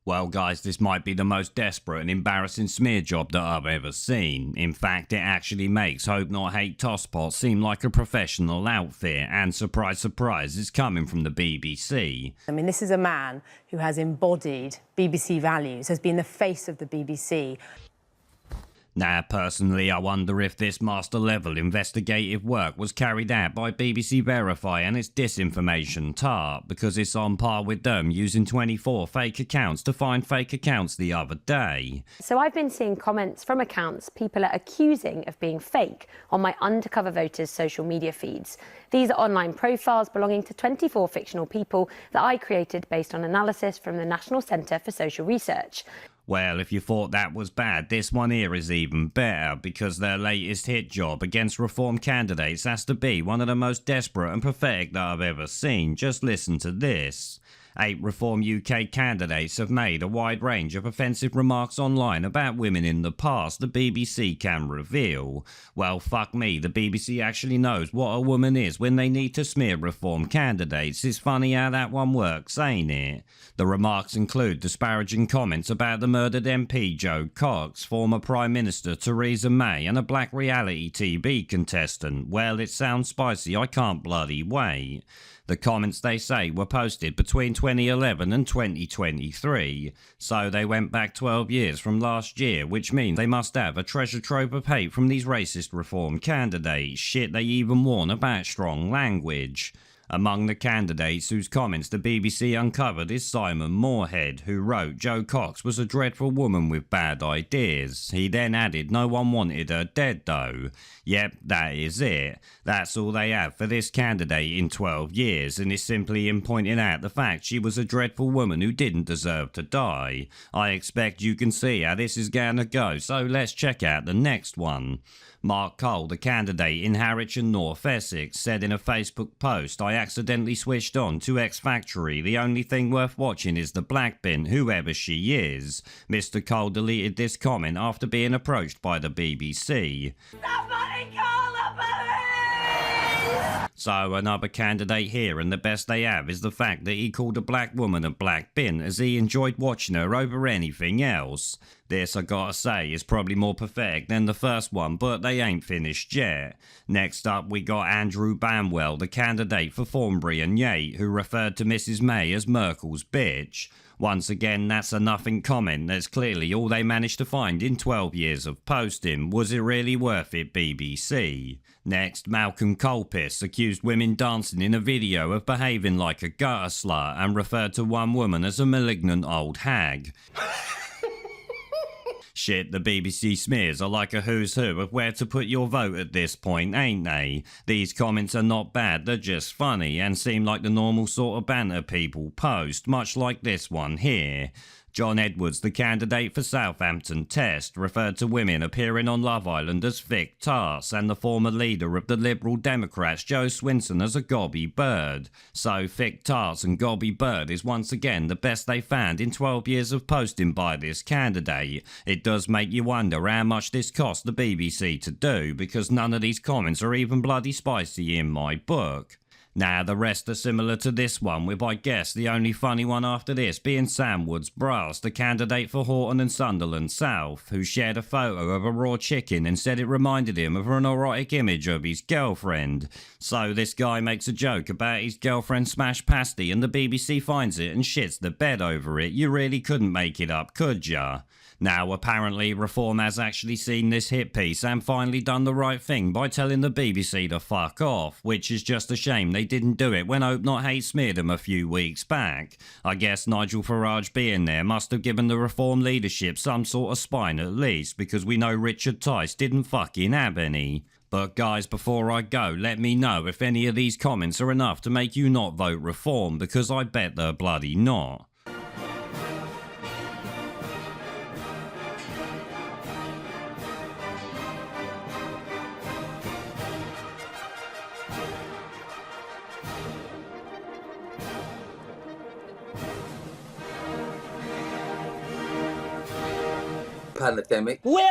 Well guys, this might be the most desperate and embarrassing smear job that I've ever seen. In fact, it actually makes Hope Not Hate Tosspot seem like a professional outfit, and surprise surprise, it's coming from the BBC. I mean, this is a man who has embodied BBC values, has been the face of the BBC. Now, personally, I wonder if this master-level investigative work was carried out by BBC Verify and its disinformation tart, because it's on par with them using 24 fake accounts to find fake accounts the other day. So I've been seeing comments from accounts people are accusing of being fake on my undercover voters' social media feeds. These are online profiles belonging to 24 fictional people that I created based on analysis from the National Centre for Social Research. Well, if you thought that was bad, this one here is even better, because their latest hit job against Reform candidates has to be one of the most desperate and pathetic that I've ever seen. Just listen to this. 8 Reform UK candidates have made a wide range of offensive remarks online about women in the past, the BBC can reveal. Well, fuck me, the BBC actually knows what a woman is when they need to smear Reform candidates. It's funny how that one works, ain't it? The remarks include disparaging comments about the murdered MP Joe Cox, former Prime Minister Theresa May, and a black reality TV contestant. Well, it sounds spicy, I can't bloody wait. The comments, they say, were posted between 2011 and 2023, so they went back 12 years from last year, which means they must have a treasure trove of hate from these racist Reform candidates. Shit, they even warn about strong language. Among the candidates whose comments the BBC uncovered is Simon Moorhead, who wrote Joe Cox was a dreadful woman with bad ideas. He then added no one wanted her dead though. Yep, that is it. That's all they have for this candidate in 12 years, and it's simply in pointing out the fact she was a dreadful woman who didn't deserve to die. I expect you can see how this is gonna go, so let's check out the next one. Mark Cole, the candidate in Harwich and North Essex, said in a Facebook post, I accidentally switched on to X Factory. The only thing worth watching is the black bin, whoever she is. Mr. Cole deleted this comment after being approached by the BBC. Somebody call the police! So another candidate here, and the best they have is the fact that he called a black woman a black bin as he enjoyed watching her over anything else. This, I gotta say, is probably more pathetic than the first one, but they ain't finished yet. Next up, we got Andrew Banwell, the candidate for Thornbury and Yate, who referred to Mrs May as Merkel's bitch. Once again, that's a nothing comment. That's clearly all they managed to find in 12 years of posting. Was it really worth it, BBC? Next, Malcolm Colpiss accused women dancing in a video of behaving like a gutter slut and referred to one woman as a malignant old hag. Shit, the BBC smears are like a who's who of where to put your vote at this point, ain't they? These comments are not bad, they're just funny and seem like the normal sort of banter people post, much like this one here. John Edwards, the candidate for Southampton Test, referred to women appearing on Love Island as thick tarts, and the former leader of the Liberal Democrats, Joe Swinson, as a gobby bird. So thick tarts and gobby bird is once again the best they found in 12 years of posting by this candidate. It does make you wonder how much this cost the BBC to do, because none of these comments are even bloody spicy in my book. Now, the rest are similar to this one, with I guess the only funny one after this being Sam Woods-Brass, the candidate for Horton and Sunderland South, who shared a photo of a raw chicken and said it reminded him of an erotic image of his girlfriend. So this guy makes a joke about his girlfriend smashed pasty and the BBC finds it and shits the bed over it. You really couldn't make it up, could ya? Now, apparently, Reform has actually seen this hit piece and finally done the right thing by telling the BBC to fuck off, which is just a shame they didn't do it when Hope Not Hate smeared them a few weeks back. I guess Nigel Farage being there must have given the Reform leadership some sort of spine at least, because we know Richard Tice didn't fucking have any. But guys, before I go, let me know if any of these comments are enough to make you not vote Reform, because I bet they're bloody not. Pandemic. We're